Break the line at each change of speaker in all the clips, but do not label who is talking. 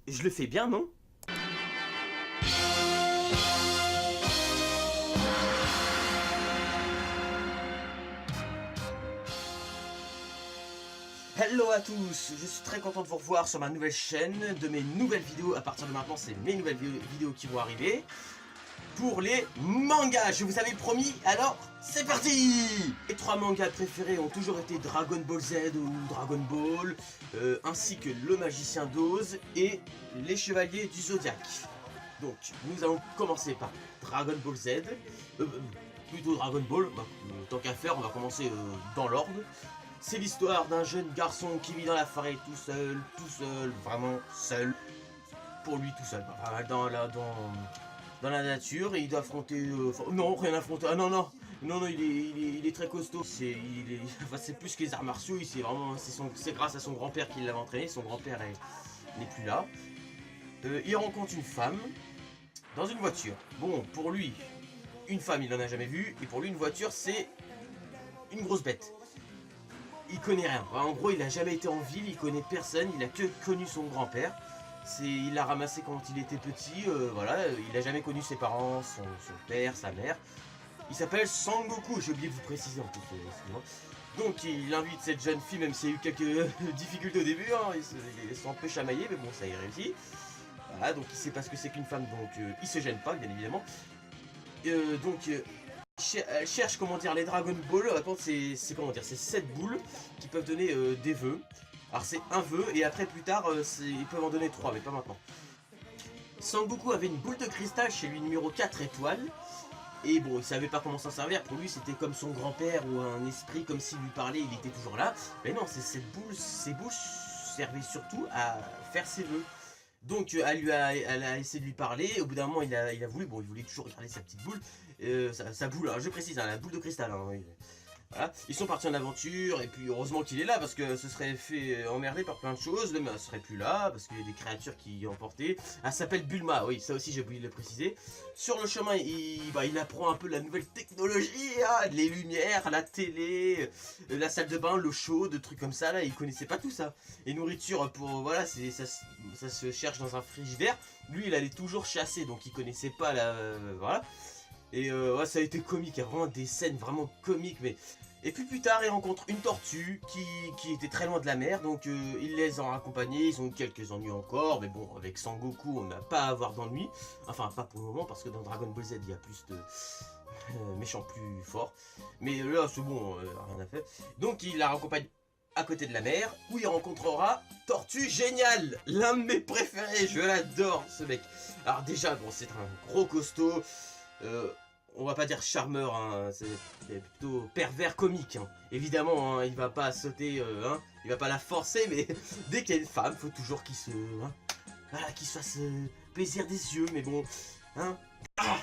Je le fais bien, non? Hello à tous, je suis très content de vous revoir sur ma nouvelle chaîne, de mes nouvelles vidéos. À partir de maintenant, c'est mes nouvelles vidéos qui vont arriver pour les mangas. Je vous avais promis, alors c'est parti. Les 3 mangas préférés ont toujours été Dragon Ball Z ou Dragon Ball, ainsi que Le Magicien d'Oz et Les Chevaliers du Zodiaque. Donc, nous allons commencer par Dragon Ball Z, plutôt Dragon Ball, tant qu'à faire, on va commencer dans l'ordre. C'est l'histoire d'un jeune garçon qui vit dans la forêt tout seul, vraiment seul, pour lui tout seul, dans la nature, et il doit affronter... non, rien affronter, ah non, il est très costaud, c'est plus que les arts martiaux, c'est grâce à son grand-père qui l'avait entraîné, son grand-père n'est plus là. Il rencontre une femme dans une voiture. Bon, pour lui, une femme il n'en a jamais vu, et pour lui une voiture c'est une grosse bête. Il connaît rien. En gros, il a jamais été en ville, il connaît personne, il a que connu son grand-père. Il l'a ramassé quand il était petit, voilà, il a jamais connu ses parents, son père, sa mère. Il s'appelle Sangoku, j'ai oublié de vous préciser en plus, excusez-moi. Donc il invite cette jeune fille, même s'il y a eu quelques difficultés au début, hein, ils sont un peu chamaillés, mais bon, ça y est réussi. Voilà, donc il sait pas ce que c'est qu'une femme, donc il se gêne pas, bien évidemment. Elle cherche, comment dire, les Dragon Ball. Attends, c'est 7 boules qui peuvent donner des vœux. Alors c'est un vœu et après plus tard ils peuvent en donner 3 mais pas maintenant. Sangoku avait une boule de cristal chez lui numéro 4 étoiles. Et bon, il savait pas comment s'en servir. Pour lui c'était comme son grand-père ou un esprit, comme s'il lui parlait, il était toujours là. Mais non, ces boules servaient surtout à faire ses vœux. Donc elle a essayé de lui parler, et au bout d'un moment il a voulu, bon il voulait toujours regarder sa petite boule, sa boule, alors je précise, hein, la boule de cristal, hein, oui. Voilà. Ils sont partis en aventure, et puis heureusement qu'il est là, parce que ce serait fait emmerder par plein de choses, même elle serait plus là, parce qu'il y a des créatures qui y ont emporté. Elle s'appelle Bulma, oui, ça aussi j'ai oublié de le préciser. Sur le chemin, il apprend un peu la nouvelle technologie, hein, les lumières, la télé, la salle de bain, l'eau chaude, des trucs comme ça, là, il connaissait pas tout ça. Et nourriture, voilà, ça se cherche dans un frigidaire. Lui, il allait toujours chasser, donc il connaissait pas la... voilà. Et ouais, ça a été comique, il y a vraiment des scènes vraiment comiques, mais... Et puis plus tard, il rencontre une tortue qui était très loin de la mer, donc il les a accompagnés, ils ont eu quelques ennuis encore, mais bon, avec Sangoku, on n'a pas à avoir d'ennuis. Enfin, pas pour le moment, parce que dans Dragon Ball Z, il y a plus de méchants plus forts. Mais là, c'est bon, rien à faire. Donc il la raccompagne à côté de la mer, où il rencontrera Tortue Génial, l'un de mes préférés, je l'adore, ce mec. Alors déjà, bon, c'est un gros costaud, on va pas dire charmeur, hein, c'est plutôt pervers comique. Hein. Évidemment, hein, il va pas sauter, hein, il va pas la forcer, mais dès qu'il y a une femme, faut toujours qu'il se, hein, voilà, qu'il se fasse plaisir des yeux, mais bon, hein. Ah,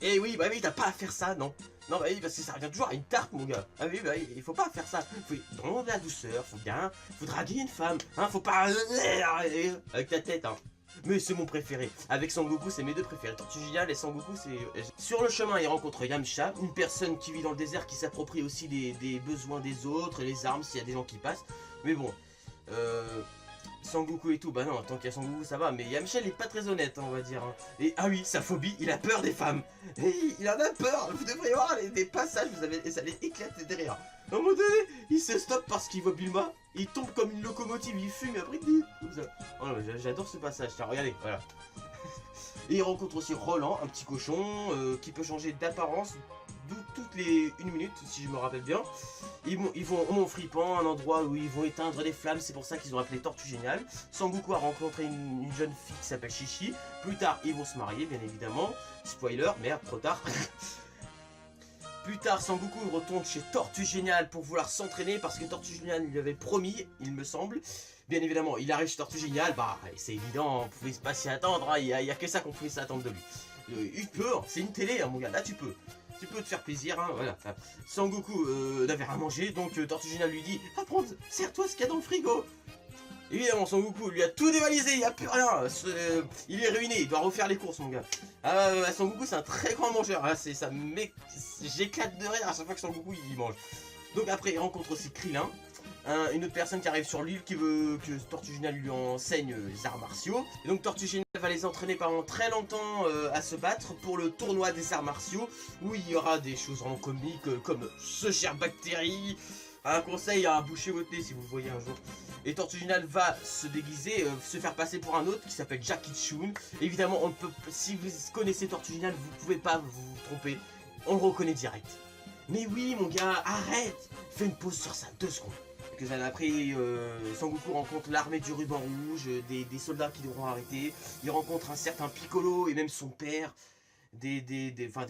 et oui, bah oui, t'as pas à faire ça, non. Non, bah oui, parce que ça revient toujours à une tarte, mon gars. Ah oui, bah oui, il faut pas faire ça. Faut vraiment de la douceur, faut draguer une femme, hein, faut pas avec ta tête, hein. Mais c'est mon préféré. Avec Sangoku, c'est mes deux préférés. Tortue Géniale et Sangoku, c'est... Sur le chemin, il rencontre Yamcha, une personne qui vit dans le désert, qui s'approprie aussi des besoins des autres, les armes, s'il y a des gens qui passent. Mais bon, Sangoku et tout, bah non, tant qu'il y a Sangoku, ça va. Mais Yamcha, il est pas très honnête, hein, on va dire. Hein. Et ah oui, sa phobie, il a peur des femmes. Et il en a peur. Vous devriez voir des passages, ça les éclate de rire. À un moment donné, il se stoppe parce qu'il voit Bulma. Il tombe comme une locomotive, il fume et après il dit comme ça. Oh non, j'adore ce passage, tiens, regardez, voilà. Et il rencontre aussi Roland, un petit cochon qui peut changer d'apparence toutes les 1 minute, si je me rappelle bien. Ils vont au Mont Fripant, un endroit où ils vont éteindre les flammes, c'est pour ça qu'ils ont appelé Tortue Géniale. Sangoku a rencontré une jeune fille qui s'appelle Chichi. Plus tard, ils vont se marier, bien évidemment. Spoiler, merde, trop tard. Plus tard, Sangoku retourne chez Tortue Géniale pour vouloir s'entraîner parce que Tortue Géniale lui avait promis, il me semble. Bien évidemment, il arrive chez Tortue Géniale, bah c'est évident, on pouvait pas s'y attendre, hein, il y a que ça qu'on pouvait s'attendre de lui. Il peut, c'est une télé, hein, mon gars, là tu peux te faire plaisir, hein, voilà. Sangoku n'avait rien mangé, donc Tortue Géniale lui dit « Apprends, sers-toi ce qu'il y a dans le frigo !» Évidemment, Sangoku lui a tout dévalisé, il n'y a plus rien. Il est ruiné, il doit refaire les courses, mon gars. Sangoku, c'est un très grand mangeur. J'éclate de rire à chaque fois que Sangoku il mange. Donc après, il rencontre aussi Krillin. une autre personne qui arrive sur l'île qui veut que Tortugina lui enseigne les arts martiaux. Et donc Tortugina va les entraîner pendant très longtemps à se battre pour le tournoi des arts martiaux, où il y aura des choses vraiment comiques comme ce cher bactérie. Un conseil à boucher votre nez si vous le voyez un jour. Et Tortugina va se déguiser, se faire passer pour un autre qui s'appelle Jackie Chun. Évidemment, on ne peut, si vous connaissez Tortugina, vous ne pouvez pas vous tromper. On le reconnaît direct. Mais oui, mon gars, arrête! Fais une pause sur ça, 2 secondes. Quelques années après, Sangoku rencontre l'armée du ruban rouge, des soldats qui devront arrêter. Il rencontre un certain Piccolo et même son père, des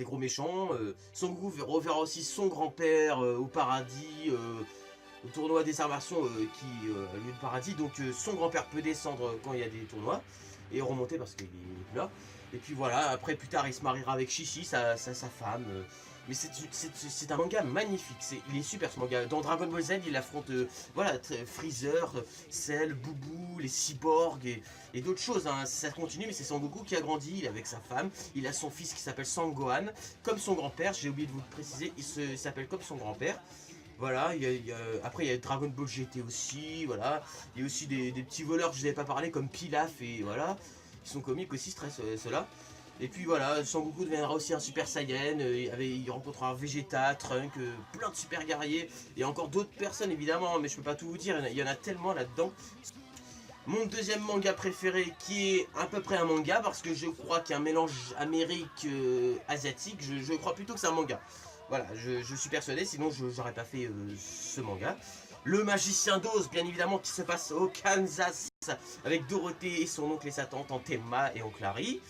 gros méchants. Sangoku reverra aussi son grand-père au paradis, au tournoi des arts martiaux qui a lieu de paradis. Donc son grand-père peut descendre quand il y a des tournois et remonter parce qu'il est plus là. Et puis voilà, après plus tard il se mariera avec Shishi, sa femme. Mais c'est un manga magnifique, il est super ce manga. Dans Dragon Ball Z, il affronte voilà, Freezer, Cell, Boubou, les cyborgs et d'autres choses. Hein. Ça continue, mais c'est Sangoku qui a grandi, il est avec sa femme. Il a son fils qui s'appelle Sangohan, comme son grand-père, j'ai oublié de vous le préciser, il s'appelle comme son grand-père. Voilà, après il y a Dragon Ball GT aussi, voilà. Il y a aussi des petits voleurs que je n'avais pas parlé comme Pilaf et voilà. Qui sont comiques aussi, ceux-là. Et puis voilà, Sangoku deviendra aussi un Super Saiyan, il rencontrera Vegeta, Trunk, plein de super guerriers, et encore d'autres personnes évidemment, mais je peux pas tout vous dire, il y en a tellement là-dedans. Mon deuxième manga préféré, qui est à peu près un manga, parce que je crois qu'il y a un mélange Amérique-asiatique, je crois plutôt que c'est un manga. Voilà, je suis persuadé, sinon je n'aurais pas fait ce manga. Le magicien d'Oz, bien évidemment, qui se passe au Kansas, avec Dorothée et son oncle et sa tante, Tante Emma et oncle Harry.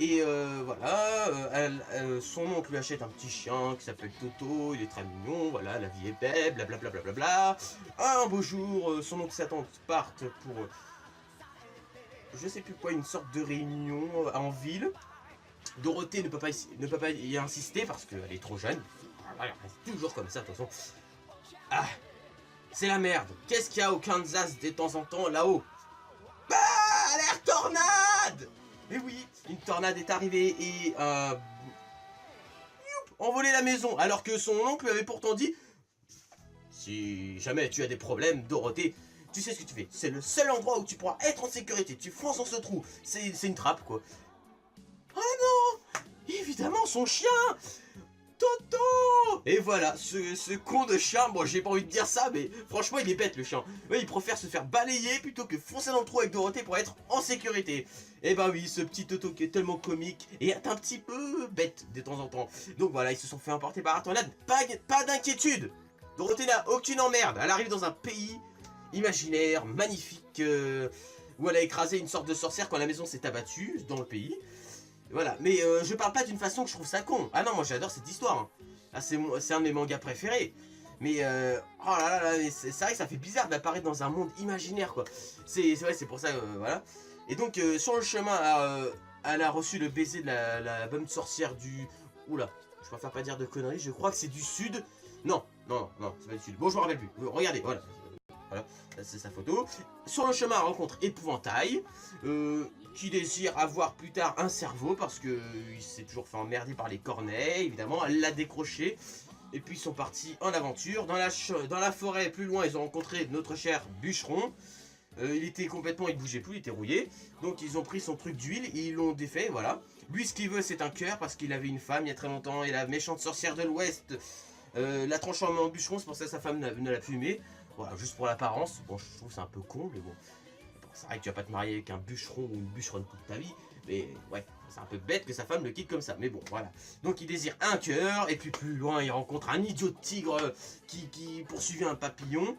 Et voilà, son oncle lui achète un petit chien qui s'appelle Toto, il est très mignon, voilà, la vie est belle, blablabla. Bla bla bla. Un beau jour, son oncle et sa tante partent pour, je sais plus quoi, une sorte de réunion en ville. Dorothée ne peut pas y insister parce qu'elle est trop jeune. Voilà, c'est toujours comme ça de toute façon. Ah, c'est la merde. Qu'est-ce qu'il y a au Kansas de temps en temps là-haut? Bah, l'air tornade! Mais oui, une tornade est arrivée et envolé la maison, alors que son oncle avait pourtant dit: si jamais tu as des problèmes, Dorothée, tu sais ce que tu fais. C'est le seul endroit où tu pourras être en sécurité. Tu fonces dans ce trou. C'est une trappe, quoi. Oh non! Évidemment, son chien! Toto! Et voilà, ce con de chien, bon j'ai pas envie de dire ça, mais franchement il est bête le chien. Ouais, il préfère se faire balayer plutôt que foncer dans le trou avec Dorothée pour être en sécurité. Et bah oui, ce petit Toto qui est tellement comique et est un petit peu bête de temps en temps. Donc voilà, ils se sont fait emporter par la tornade. Pas d'inquiétude! Dorothée n'a aucune emmerde. Elle arrive dans un pays imaginaire, magnifique, où elle a écrasé une sorte de sorcière quand la maison s'est abattue dans le pays. Voilà, mais je parle pas d'une façon que je trouve ça con. Ah non, moi j'adore cette histoire. Hein. Ah, c'est un de mes mangas préférés. Mais oh là là, là c'est vrai que ça fait bizarre d'apparaître dans un monde imaginaire quoi. C'est vrai, c'est pour ça, voilà. Et donc sur le chemin, elle a reçu le baiser de la bonne sorcière du... Oula, je préfère pas dire de conneries, je crois que c'est du sud. Non, c'est pas du sud. Bon, je me rappelle plus. Regardez, voilà. Voilà, c'est sa photo. Sur le chemin, elle rencontre Épouvantail, qui désire avoir plus tard un cerveau, parce que il s'est toujours fait emmerder par les corneilles, évidemment. Elle l'a décroché, et puis ils sont partis en aventure. Dans la forêt, plus loin, ils ont rencontré notre cher bûcheron. Il était complètement, il bougeait plus, il était rouillé. Donc ils ont pris son truc d'huile et ils l'ont défait, voilà. Lui, ce qu'il veut, c'est un cœur, parce qu'il avait une femme il y a très longtemps, et la méchante sorcière de l'Ouest l'a transformé en bûcheron, c'est pour ça que sa femme ne l'a plus aimé. Voilà, juste pour l'apparence. Bon, je trouve c'est un peu con, mais bon. C'est vrai que tu vas pas te marier avec un bûcheron ou une bûcheronne toute ta vie. Mais ouais, c'est un peu bête que sa femme le quitte comme ça. Mais bon, voilà. Donc il désire un cœur. Et puis plus loin, il rencontre un idiot de tigre qui poursuivait un papillon.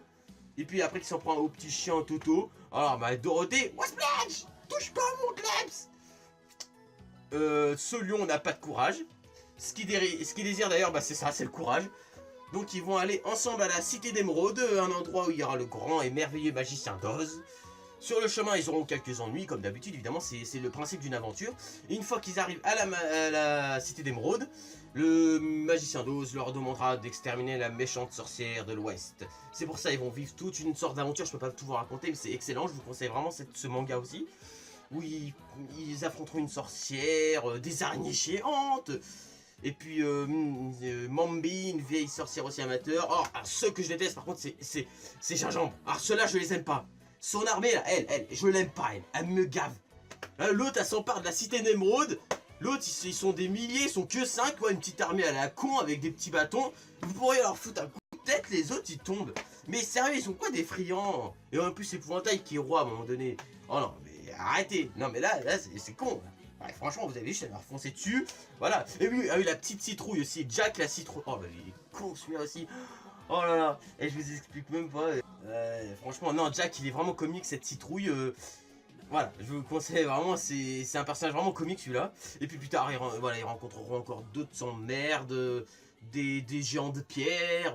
Et puis après, il s'en prend au petit chien Toto. Alors, bah, Dorothée, Wasplash, touche pas à mon kleps. Ce lion n'a pas de courage. Ce qu'il désire d'ailleurs, bah, c'est ça, c'est le courage. Donc ils vont aller ensemble à la Cité d'Émeraude, un endroit où il y aura le grand et merveilleux magicien d'Oz. Sur le chemin, ils auront quelques ennuis, comme d'habitude, évidemment, c'est le principe d'une aventure. Et une fois qu'ils arrivent à la Cité d'Émeraude, le magicien d'Oz leur demandera d'exterminer la méchante sorcière de l'Ouest. C'est pour ça qu'ils vont vivre toute une sorte d'aventure, je peux pas tout vous raconter, mais c'est excellent, je vous conseille vraiment ce manga aussi. Où ils affronteront une sorcière, des araignées géantes. Et puis Mambi, une vieille sorcière aussi amateur. Oh, alors, ceux que je déteste par contre c'est Gingembre. Alors ceux-là je les aime pas. Son armée là, elle, je l'aime pas, elle me gave. L'autre elle s'empare de la cité d'émeraude. L'autre ils sont des milliers, ils sont que 5, quoi, une petite armée à la con avec des petits bâtons. Vous pourriez leur foutre un coup de tête, les autres ils tombent. Mais sérieux, ils sont quoi des friands? Et en plus épouvantail qui est roi à un moment donné. Oh non, mais arrêtez. Non mais là c'est con. Ouais, franchement, vous avez vu, je t'avais refoncé dessus. Voilà. Et oui, la petite citrouille aussi. Jack la citrouille. Oh, bah, il est con celui-là aussi. Oh là là. Et je vous explique même pas. Franchement, non, Jack, il est vraiment comique, cette citrouille. Voilà, je vous conseille vraiment. C'est un personnage vraiment comique celui-là. Et puis plus tard, voilà, ils rencontreront encore d'autres emmerdes. Des géants de pierre.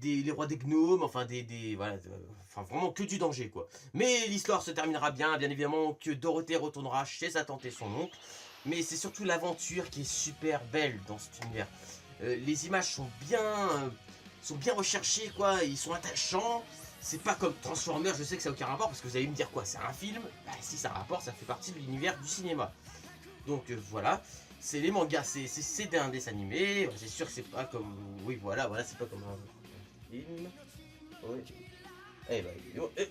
Les rois des gnomes. Enfin, voilà. Enfin, vraiment que du danger, quoi. Mais l'histoire se terminera bien évidemment que Dorothée retournera chez sa tante et son oncle. Mais c'est surtout l'aventure qui est super belle dans cet univers. Les images sont bien recherchées, quoi. Ils sont attachants. C'est pas comme Transformers, je sais que ça n'a aucun rapport, parce que vous allez me dire quoi, c'est un film? Bah si ça a un rapport, ça fait partie de l'univers du cinéma. Donc voilà. C'est les mangas, c'est un dessin animé. C'est sûr que c'est pas comme... Oui, voilà, c'est pas comme un film. Oui. Eh bah,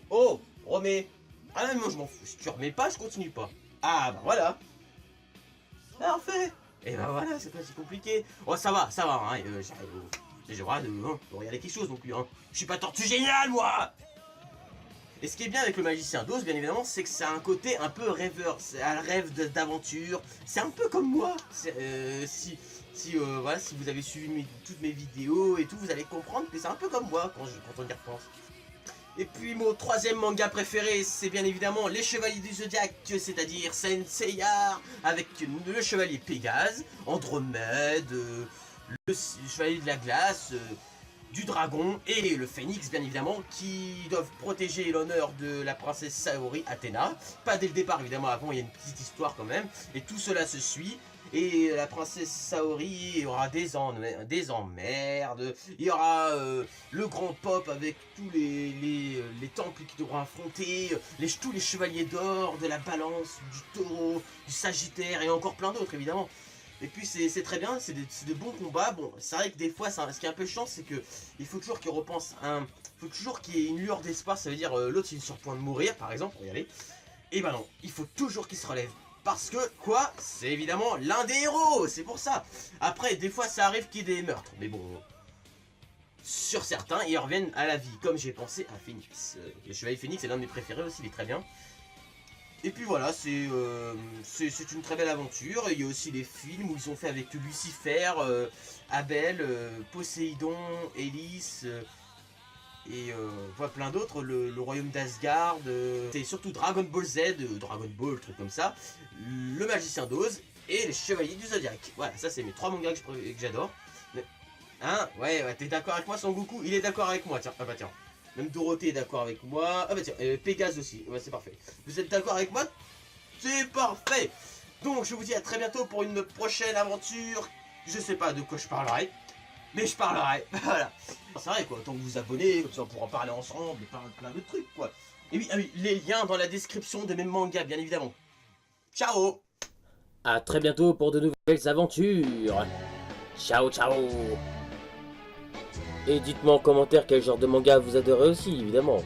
oh, remets. Ah non, moi je m'en fous. Si tu remets pas, je continue pas. Ah bah voilà. Parfait. Et bah voilà, c'est pas si compliqué. Oh, ça va, hein. J'ai le droit de regarder quelque chose non plus, hein. Je suis pas tortue génial, moi. Et ce qui est bien avec le magicien d'Oz, bien évidemment, c'est que ça a un côté un peu rêveur. C'est un rêve d'aventure. C'est un peu comme moi. Si vous avez suivi toutes mes vidéos et tout, vous allez comprendre que c'est un peu comme moi quand on y repense. Et puis mon troisième manga préféré, c'est bien évidemment Les Chevaliers du Zodiaque, c'est-à-dire Saint Seiya, avec le Chevalier Pégase, Andromède, le Chevalier de la Glace, du Dragon et le Phénix, bien évidemment, qui doivent protéger l'honneur de la princesse Saori Athéna. Pas dès le départ, évidemment, avant il y a une petite histoire quand même, et tout cela se suit. Et la princesse Saori, il y aura des emmerdes, il y aura le grand pop avec tous les temples qui devront affronter, tous les chevaliers d'or, de la balance, du taureau, du sagittaire et encore plein d'autres évidemment. Et puis c'est très bien, c'est de bons combats. Bon, c'est vrai que des fois, ce qui est un peu chiant, c'est que il faut toujours qu'il repense il faut toujours qu'il y ait une lueur d'espoir, ça veut dire l'autre il est sur le point de mourir par exemple, regardez. Et ben non, il faut toujours qu'il se relève. Parce que, quoi, c'est évidemment l'un des héros, c'est pour ça. Après, des fois, ça arrive qu'il y ait des meurtres. Mais bon, sur certains, ils reviennent à la vie. Comme j'ai pensé à Phoenix. Le Chevalier Phoenix est l'un de mes préférés aussi, il est très bien. Et puis voilà, c'est une très belle aventure. Il y a aussi les films où ils ont fait avec Lucifer, Abel, Poséidon, Hélice... et voilà, plein d'autres, le royaume d'Asgard, c'est surtout Dragon Ball Z, Dragon Ball, truc comme ça, le magicien d'Oz et les chevaliers du Zodiaque. Voilà, ça c'est mes 3 mangas que j'adore. Hein, ouais, t'es d'accord avec moi, Son Goku? Il est d'accord avec moi, tiens, ah bah tiens. Même Dorothée est d'accord avec moi, ah bah tiens, Pégase aussi, ouais c'est parfait. Vous êtes d'accord avec moi? C'est parfait. Donc je vous dis à très bientôt pour une prochaine aventure, je sais pas de quoi je parlerai. Mais je parlerai, voilà. C'est vrai quoi, tant que vous vous abonnez, comme ça on pourra en parler ensemble, et plein de trucs quoi. Et oui, les liens dans la description de mes mangas, bien évidemment. Ciao.
À très bientôt pour de nouvelles aventures. Ciao, ciao. Et dites-moi en commentaire quel genre de manga vous adorez aussi, évidemment.